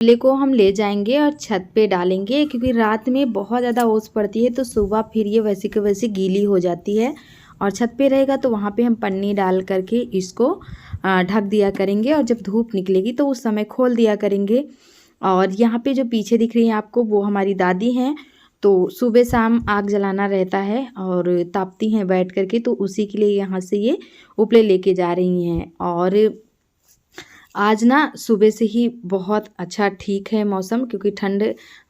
केले को हम ले जाएंगे और छत पे डालेंगे, क्योंकि रात में बहुत ज़्यादा ओस पड़ती है तो सुबह फिर ये वैसे के वैसे गीली हो जाती है। और छत पे रहेगा तो वहाँ पे हम पन्नी डाल करके इसको ढक दिया करेंगे, और जब धूप निकलेगी तो उस समय खोल दिया करेंगे। और यहाँ पे जो पीछे दिख रही है आपको, वो हमारी दादी हैं। तो सुबह शाम आग जलाना रहता है और तापती हैं बैठ करके, तो उसी के लिए यहाँ से ये उपले लेके जा रही हैं। और आज ना सुबह से ही बहुत अच्छा ठीक है मौसम, क्योंकि ठंड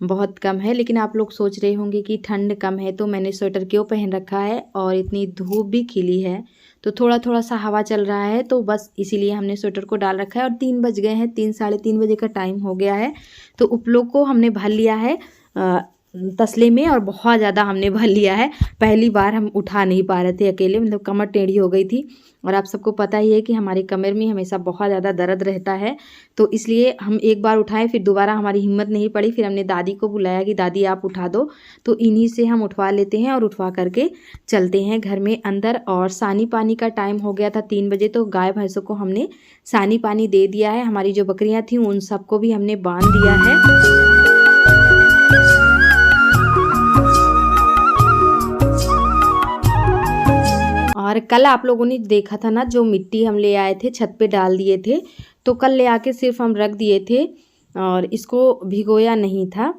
बहुत कम है। लेकिन आप लोग सोच रहे होंगे कि ठंड कम है तो मैंने स्वेटर क्यों पहन रखा है, और इतनी धूप भी खिली है तो थोड़ा थोड़ा सा हवा चल रहा है, तो बस इसीलिए हमने स्वेटर को डाल रखा है। और 3 बज गए हैं, 3 साढ़े 3 बजे का टाइम हो गया है। तो उपलों को हमने भर लिया है तसले में, और बहुत ज़्यादा हमने भर लिया है। पहली बार हम उठा नहीं पा रहे थे अकेले, मतलब कमर टेढ़ी हो गई थी। और आप सबको पता ही है कि हमारी कमर में हमेशा बहुत ज़्यादा दर्द रहता है, तो इसलिए हम एक बार उठाए, फिर दोबारा हमारी हिम्मत नहीं पड़ी। फिर हमने दादी को बुलाया कि दादी आप उठा दो, तो इन्हीं से हम उठवा लेते हैं और उठवा करके चलते हैं घर में अंदर। और सानी पानी का टाइम हो गया था 3 बजे, तो गाय भैंसों को हमने सानी पानी दे दिया है। हमारी जो बकरियाँ थीं उन सबको भी हमने बांध दिया है। और कल आप लोगों ने देखा था ना, जो मिट्टी हम ले आए थे छत पे डाल दिए थे, तो कल ले आके सिर्फ हम रख दिए थे और इसको भिगोया नहीं था,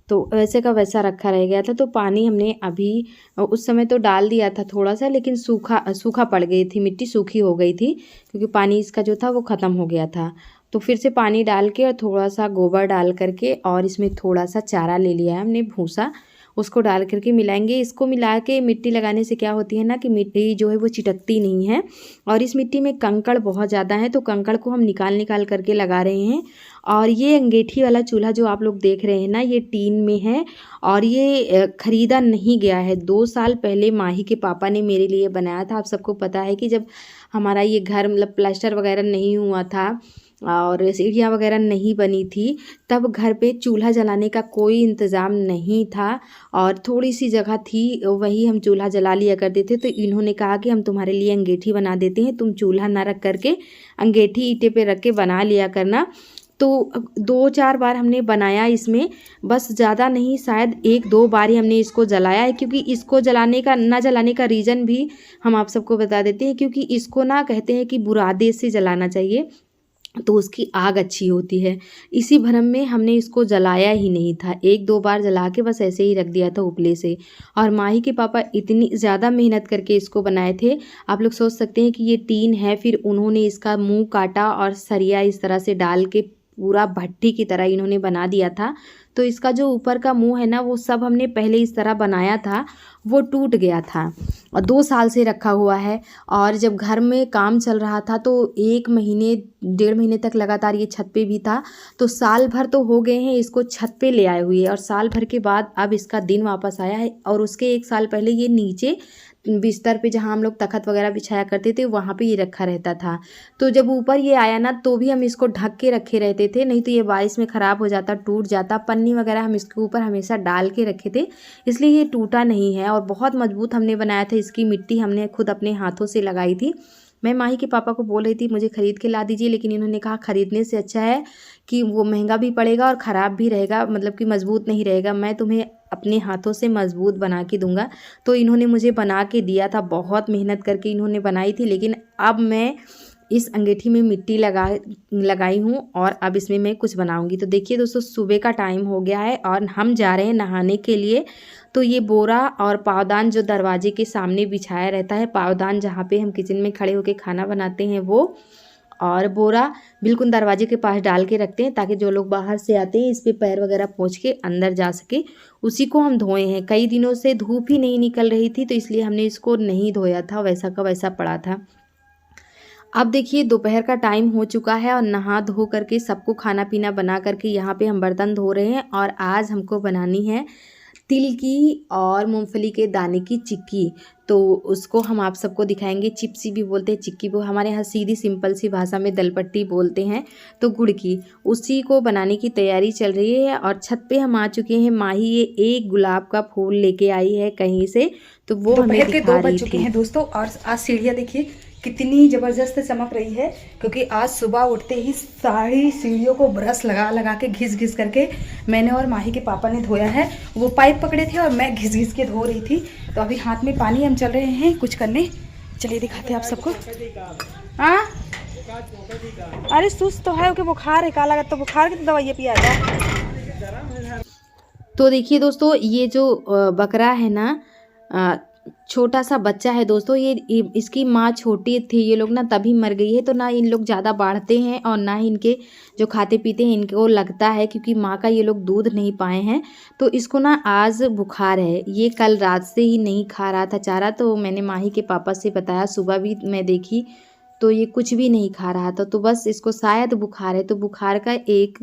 तो वैसे का वैसा रखा रह गया था। तो पानी हमने अभी उस समय तो डाल दिया था थोड़ा सा, लेकिन सूखा सूखा पड़ गई थी, मिट्टी सूखी हो गई थी, क्योंकि पानी इसका जो था वो ख़त्म हो गया था। तो फिर से पानी डाल के और थोड़ा सा गोबर डाल करके, और इसमें थोड़ा सा चारा ले लिया है हमने, भूसा, उसको डाल करके मिलाएंगे। इसको मिला के मिट्टी लगाने से क्या होती है ना, कि मिट्टी जो है वो चिटकती नहीं है। और इस मिट्टी में कंकड़ बहुत ज़्यादा है, तो कंकड़ को हम निकाल निकाल करके लगा रहे हैं। और ये अंगीठी वाला चूल्हा जो आप लोग देख रहे हैं ना, ये टीन में है, और ये ख़रीदा नहीं गया है। 2 साल पहले माही के पापा ने मेरे लिए बनाया था। आप सबको पता है कि जब हमारा ये घर मतलब प्लास्टर वगैरह नहीं हुआ था और सीढ़ियाँ वगैरह नहीं बनी थी, तब घर पे चूल्हा जलाने का कोई इंतज़ाम नहीं था, और थोड़ी सी जगह थी, वही हम चूल्हा जला लिया करते थे। तो इन्होंने कहा कि हम तुम्हारे लिए अंगीठी बना देते हैं, तुम चूल्हा ना रख करके अंगीठी ईंटे पे रख के बना लिया करना। तो 2-4 बार हमने बनाया इसमें, बस ज़्यादा नहीं, शायद 1-2 बार ही हमने इसको जलाया है। क्योंकि इसको जलाने का ना जलाने का रीज़न भी हम आप सबको बता देते हैं, क्योंकि इसको ना कहते हैं कि बुरादे से जलाना चाहिए, तो उसकी आग अच्छी होती है। इसी भ्रम में हमने इसको जलाया ही नहीं था, 1-2 बार जला के बस ऐसे ही रख दिया था उपले से। और माही के पापा इतनी ज़्यादा मेहनत करके इसको बनाए थे। आप लोग सोच सकते हैं कि ये टीन है, फिर उन्होंने इसका मुंह काटा और सरिया इस तरह से डाल के पूरा भट्टी की तरह इन्होंने बना दिया था। तो इसका जो ऊपर का मुंह है ना, वो सब हमने पहले इस तरह बनाया था, वो टूट गया था और 2 साल से रखा हुआ है। और जब घर में काम चल रहा था तो 1 महीने 1.5 महीने तक लगातार ये छत पे भी था। तो साल भर तो हो गए हैं इसको छत पे ले आए हुए, और साल भर के बाद अब इसका दिन वापस आया है। और उसके 1 साल पहले ये नीचे बिस्तर पे, जहाँ हम लोग तख़्त वगैरह बिछाया करते थे, वहाँ पे ये रखा रहता था। तो जब ऊपर ये आया ना, तो भी हम इसको ढक के रखे रहते थे, नहीं तो ये बारिश में ख़राब हो जाता, टूट जाता। पन्नी वगैरह हम इसके ऊपर हमेशा डाल के रखे थे, इसलिए ये टूटा नहीं है। और बहुत मजबूत हमने बनाया था। इसकी मिट्टी हमने खुद अपने हाथों से लगाई थी। मैं माही के पापा को बोल रही थी मुझे ख़रीद के ला दीजिए, लेकिन इन्होंने कहा ख़रीदने से अच्छा है कि वो महंगा भी पड़ेगा और ख़राब भी रहेगा, मतलब कि मज़बूत नहीं रहेगा, मैं तुम्हें अपने हाथों से मज़बूत बना के दूंगा। तो इन्होंने मुझे बना के दिया था, बहुत मेहनत करके इन्होंने बनाई थी। लेकिन अब मैं इस अंगीठी में मिट्टी लगाई हूँ और अब इसमें मैं कुछ बनाऊंगी। तो देखिए दोस्तों, सुबह का टाइम हो गया है और हम जा रहे हैं नहाने के लिए। तो ये बोरा और पावदान जो दरवाजे के सामने बिछाया रहता है, पावदान जहाँ पे हम किचन में खड़े होकर खाना बनाते हैं वो, और बोरा बिल्कुल दरवाजे के पास डाल के रखते हैं, ताकि जो लोग बाहर से आते हैं इस पे पैर वगैरह पोंछ के अंदर जा सके। उसी को हम धोए हैं। कई दिनों से धूप ही नहीं निकल रही थी, तो इसलिए हमने इसको नहीं धोया था, वैसा का वैसा पड़ा था। अब देखिए दोपहर का टाइम हो चुका है और नहा धो करके सबको खाना पीना बना करके यहाँ पे हम बर्तन धो रहे हैं। और आज हमको बनानी है तिल की और मूंगफली के दाने की चिक्की। तो उसको हम आप सबको दिखाएंगे। चिप्सी भी बोलते हैं, चिक्की वो हमारे यहाँ सीधी सिंपल सी भाषा में दलपट्टी बोलते हैं। तो गुड़ की, उसी को बनाने की तैयारी चल रही है। और छत पे हम आ चुके हैं। माही ये एक गुलाब का फूल लेके आई है कहीं से, तो वो हमें दोपहर के दिखा 2 बज रही चुके थी। हैं दोस्तों। और आज सीढ़ियाँ देखिए कितनी ज़बरदस्त चमक रही है, क्योंकि आज सुबह उठते ही सारी सीढ़ियों को ब्रश लगा लगा के घिस घिस करके मैंने और माही के पापा ने धोया है। वो पाइप पकड़े थे और मैं घिस घिस के धो रही थी। तो अभी हाथ में पानी, हम चल रहे हैं कुछ करने। चलिए दिखाते हैं आप सबको। हाँ, अरे सुस्त तो है, ओके बुखार है, काला तो बुखार की दवाइयाँ पिया था। तो देखिए दोस्तों, ये जो बकरा है ना, छोटा सा बच्चा है दोस्तों। ये इसकी माँ छोटी थी, ये लोग ना तभी मर गई है। तो ना इन लोग ज़्यादा बढ़ते हैं और ना ही इनके जो खाते पीते हैं इनको लगता है, क्योंकि माँ का ये लोग दूध नहीं पाए हैं। तो इसको ना आज बुखार है। ये कल रात से ही नहीं खा रहा था चारा। तो मैंने माही के पापा से बताया, सुबह भी मैं देखी तो ये कुछ भी नहीं खा रहा था। तो बस इसको शायद बुखार है। तो बुखार का एक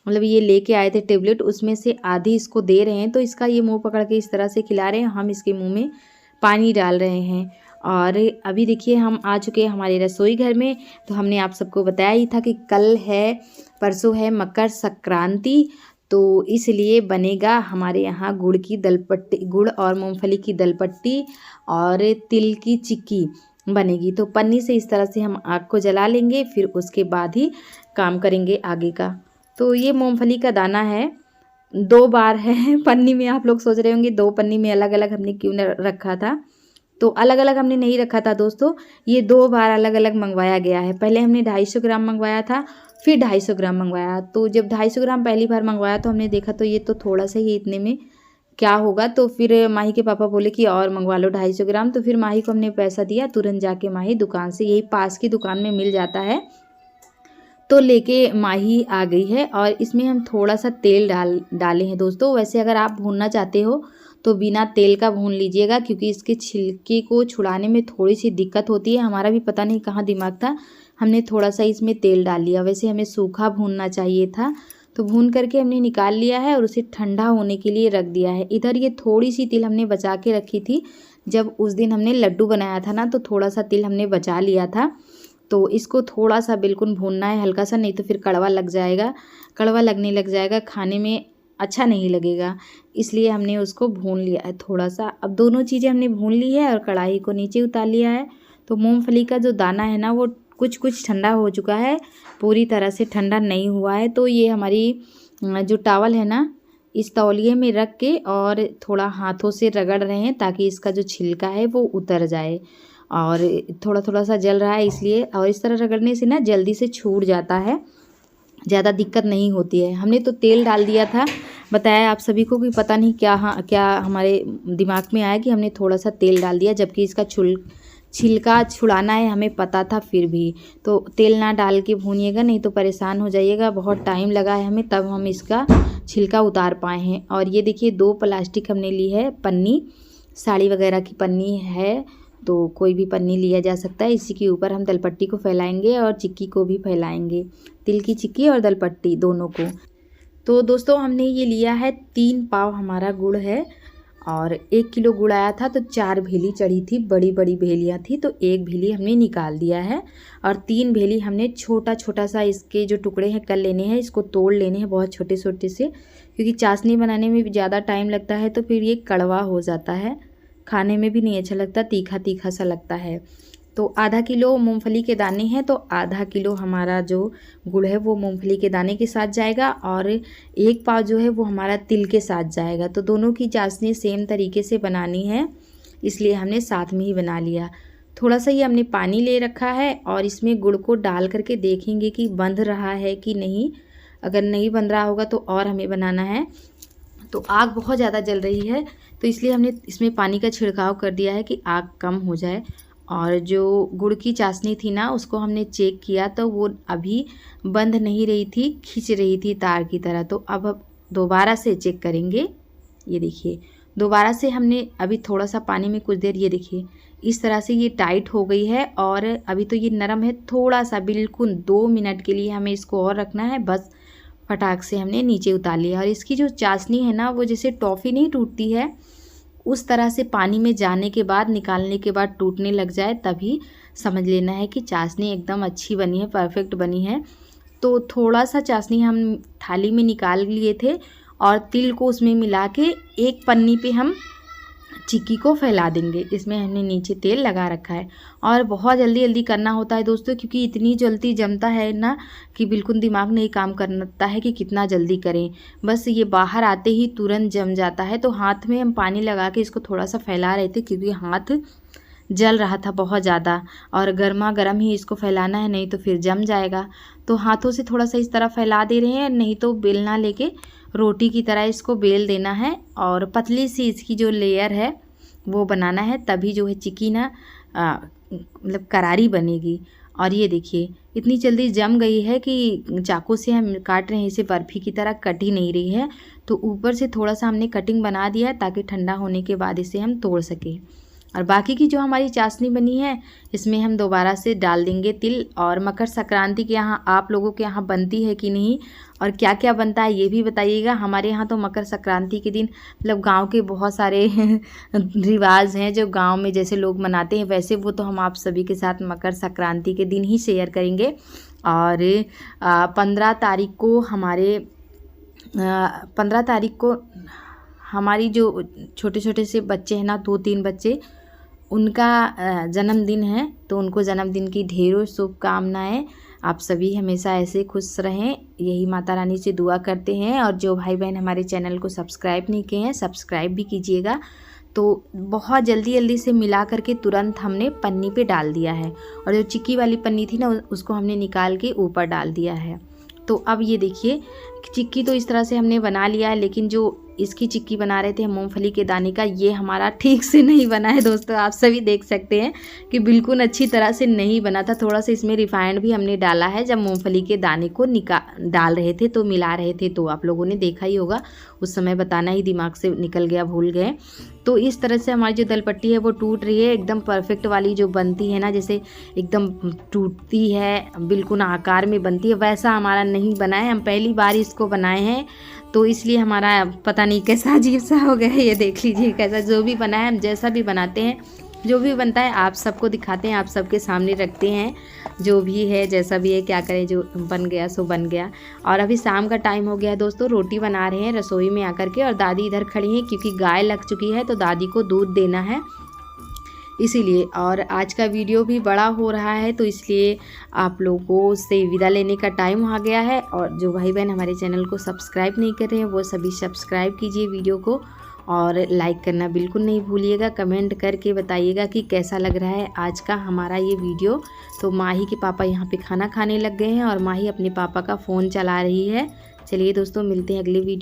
मतलब ये लेके आए थे टेबलेट, उसमें से आधी इसको दे रहे हैं। तो इसका ये मुंह पकड़ के इस तरह से खिला रहे हैं, हम इसके मुंह में पानी डाल रहे हैं। और अभी देखिए हम आ चुके हैं हमारे रसोई घर में। तो हमने आप सबको बताया ही था कि कल है, परसों है मकर संक्रांति। तो इसलिए बनेगा हमारे यहाँ गुड़ की दलपट्टी, गुड़ और मूंगफली की दलपट्टी और तिल की चिक्की बनेगी। तो पन्नी से इस तरह से हम आग को जला लेंगे, फिर उसके बाद ही काम करेंगे आगे का। तो ये मूंगफली का दाना है, 2 बार है पन्नी में। आप लोग सोच रहे होंगे 2 पन्नी में अलग अलग हमने क्यों रखा था। तो अलग अलग हमने नहीं रखा था दोस्तों, ये 2 बार अलग अलग मंगवाया गया है। पहले हमने 250 ग्राम मंगवाया था, फिर 250 ग्राम मंगवाया। तो जब 250 ग्राम पहली बार मंगवाया तो हमने देखा तो ये तो थोड़ा सा ही, इतने में क्या होगा। तो फिर माही के पापा बोले कि और मंगवा लो 250 ग्राम। तो फिर माही को हमने पैसा दिया, तुरंत जाके माही दुकान से, यही पास की दुकान में मिल जाता है, तो लेके माही आ गई है। और इसमें हम थोड़ा सा तेल डाले हैं दोस्तों। वैसे अगर आप भूनना चाहते हो तो बिना तेल का भून लीजिएगा, क्योंकि इसके छिलके को छुड़ाने में थोड़ी सी दिक्कत होती है। हमारा भी पता नहीं कहाँ दिमाग था, हमने थोड़ा सा इसमें तेल डाल लिया। वैसे हमें सूखा भूनना चाहिए था। तो भून करके हमने निकाल लिया है और उसे ठंडा होने के लिए रख दिया है। इधर ये थोड़ी सी तिल हमने बचा के रखी थी, जब उस दिन हमने लड्डू बनाया था ना, तो थोड़ा सा तिल हमने बचा लिया था। तो इसको थोड़ा सा बिल्कुल भूनना है, हल्का सा, नहीं तो फिर कड़वा लग जाएगा, कड़वा लगने लग जाएगा, खाने में अच्छा नहीं लगेगा। इसलिए हमने उसको भून लिया है थोड़ा सा। अब दोनों चीज़ें हमने भून ली है और कढ़ाई को नीचे उतार लिया है। तो मूंगफली का जो दाना है ना, वो कुछ कुछ ठंडा हो चुका है, पूरी तरह से ठंडा नहीं हुआ है। तो ये हमारी जो टावल है ना, इस तौलिए में रख के और थोड़ा हाथों से रगड़ रहे हैं, ताकि इसका जो छिलका है वो उतर जाए। और थोड़ा थोड़ा सा जल रहा है इसलिए, और इस तरह रगड़ने से ना जल्दी से छूट जाता है, ज़्यादा दिक्कत नहीं होती है। हमने तो तेल डाल दिया था, बताया आप सभी को कि पता नहीं क्या हमारे दिमाग में आया कि हमने थोड़ा सा तेल डाल दिया, जबकि इसका छिलका छुड़ाना है हमें पता था। फिर भी तो तेल ना डाल के भूनिएगा, नहीं तो परेशान हो जाइएगा। बहुत टाइम लगा है हमें, तब हम इसका छिलका उतार पाए हैं। और ये देखिए 2 प्लास्टिक हमने ली है पन्नी, साड़ी वगैरह की पन्नी है, तो कोई भी पन्नी लिया जा सकता है। इसी के ऊपर हम दलपट्टी को फैलाएंगे और चिक्की को भी फैलाएंगे, तिल की चिक्की और दलपट्टी दोनों को। तो दोस्तों हमने ये लिया है 3 पाव हमारा गुड़ है, और 1 किलो गुड़ आया था तो 4 भेली चढ़ी थी, बड़ी बड़ी भेलियाँ थी। तो 1 भेली हमने निकाल दिया है और 3 भेली हमने छोटा छोटा सा इसके जो टुकड़े हैं कर लेने हैं, इसको तोड़ लेने हैं बहुत छोटे छोटे से, क्योंकि चाशनी बनाने में भी ज़्यादा टाइम लगता है। तो फिर ये कड़वा हो जाता है, खाने में भी नहीं अच्छा लगता, तीखा तीखा सा लगता है। तो आधा किलो मूंगफली के दाने हैं, तो आधा किलो हमारा जो गुड़ है वो मूंगफली के दाने के साथ जाएगा, और 1 पाव जो है वो हमारा तिल के साथ जाएगा। तो दोनों की चाशनी सेम तरीके से बनानी है, इसलिए हमने साथ में ही बना लिया। थोड़ा सा ही हमने पानी ले रखा है और इसमें गुड़ को डाल करके देखेंगे कि बंध रहा है कि नहीं। अगर नहीं बंध रहा होगा तो और हमें बनाना है। तो आग बहुत ज़्यादा जल रही है, तो इसलिए हमने इसमें पानी का छिड़काव कर दिया है कि आग कम हो जाए। और जो गुड़ की चाशनी थी ना, उसको हमने चेक किया तो वो अभी बंद नहीं रही थी, खींच रही थी तार की तरह। तो अब दोबारा से चेक करेंगे। ये देखिए दोबारा से हमने अभी थोड़ा सा पानी में कुछ देर, ये देखिए इस तरह से ये टाइट हो गई है, और अभी तो ये नरम है। थोड़ा सा बिल्कुल 2 मिनट के लिए हमें इसको और रखना है, बस फटाक से हमने नीचे उतार लिया। और इसकी जो चाशनी है ना, वो जैसे टॉफ़ी नहीं टूटती है, उस तरह से पानी में जाने के बाद, निकालने के बाद टूटने लग जाए, तभी समझ लेना है कि चाशनी एकदम अच्छी बनी है, परफेक्ट बनी है। तो थोड़ा सा चाशनी हम थाली में निकाल लिए थे और तिल को उसमें मिला के एक पन्नी पे हम चिक्की को फैला देंगे। इसमें हमने नीचे तेल लगा रखा है और बहुत जल्दी जल्दी करना होता है दोस्तों, क्योंकि इतनी जल्दी जमता है ना कि बिल्कुल दिमाग नहीं काम करता है कि कितना जल्दी करें। बस ये बाहर आते ही तुरंत जम जाता है। तो हाथ में हम पानी लगा के इसको थोड़ा सा फैला रहे थे, क्योंकि हाथ जल रहा था बहुत ज़्यादा और गर्मा गर्म ही इसको फैलाना है, नहीं तो फिर जम जाएगा। तो हाथों से थोड़ा सा इस तरह फैला दे रहे हैं, नहीं तो बेलना लेके रोटी की तरह इसको बेल देना है और पतली सी इसकी जो लेयर है वो बनाना है, तभी जो है चिक्की ना मतलब करारी बनेगी। और ये देखिए इतनी जल्दी जम गई है कि चाकू से हम काट रहे हैं इसे, बर्फ़ी की तरह कट ही नहीं रही है। तो ऊपर से थोड़ा सा हमने कटिंग बना दिया है ताकि ठंडा होने के बाद इसे हम तोड़ सकें। और बाकी की जो हमारी चाशनी बनी है इसमें हम दोबारा से डाल देंगे तिल। और मकर संक्रांति के यहाँ आप लोगों के यहाँ बनती है कि नहीं और क्या क्या बनता है ये भी बताइएगा। हमारे यहाँ तो मकर संक्रांति के दिन मतलब गांव के बहुत सारे रिवाज हैं जो गांव में जैसे लोग मनाते हैं, वैसे वो तो हम आप सभी के साथ मकर संक्रांति के दिन ही शेयर करेंगे। और 15 तारीख को हमारी जो छोटे छोटे से बच्चे हैं ना, 2-3 बच्चे, उनका जन्मदिन है। तो उनको जन्मदिन की ढेरों शुभकामनाएं। आप सभी हमेशा ऐसे खुश रहें, यही माता रानी से दुआ करते हैं। और जो भाई बहन हमारे चैनल को सब्सक्राइब नहीं किए हैं, सब्सक्राइब भी कीजिएगा। तो बहुत जल्दी जल्दी से मिला करके तुरंत हमने पन्नी पे डाल दिया है और जो चिक्की वाली पन्नी थी ना उसको हमने निकाल के ऊपर डाल दिया है। तो अब ये देखिए चिक्की तो इस तरह से हमने बना लिया है, लेकिन जो इसकी चिक्की बना रहे थे मूंगफली के दाने का, ये हमारा ठीक से नहीं बना है दोस्तों। आप सभी देख सकते हैं कि बिल्कुल अच्छी तरह से नहीं बना था। थोड़ा सा इसमें रिफाइंड भी हमने डाला है जब मूंगफली के दाने को डाल रहे थे तो मिला रहे थे, तो आप लोगों ने देखा ही होगा। उस समय बताना ही दिमाग से निकल गया, भूल गए। तो इस तरह से हमारी जो दलपट्टी है वो टूट रही है, एकदम परफेक्ट वाली जो बनती है ना, जैसे एकदम टूटती है बिल्कुल आकार में बनती है, वैसा हमारा नहीं बना है। हम पहली बार इसको बनाए हैं तो इसलिए हमारा पता नहीं कैसा अजीब सा हो गया है। ये देख लीजिए कैसा जो भी बना है, हम जैसा भी बनाते हैं, जो भी बनता है आप सबको दिखाते हैं, आप सबके सामने रखते हैं। जो भी है जैसा भी है, क्या करें, जो बन गया सो बन गया। और अभी शाम का टाइम हो गया है दोस्तों, रोटी बना रहे हैं रसोई में आकर के। और दादी इधर खड़ी हैं क्योंकि गाय लग चुकी है तो दादी को दूध देना है इसीलिए। और आज का वीडियो भी बड़ा हो रहा है तो इसलिए आप लोगों से विदा लेने का टाइम आ गया है। और जो भाई बहन हमारे चैनल को सब्सक्राइब नहीं कर रहे हैं वो सभी सब्सक्राइब कीजिए वीडियो को और लाइक करना बिल्कुल नहीं भूलिएगा। कमेंट करके बताइएगा कि कैसा लग रहा है आज का हमारा ये वीडियो। तो माही के पापा यहाँ पे खाना खाने लग गए हैं और माही अपने पापा का फ़ोन चला रही है। चलिए दोस्तों मिलते हैं अगले वीडियो।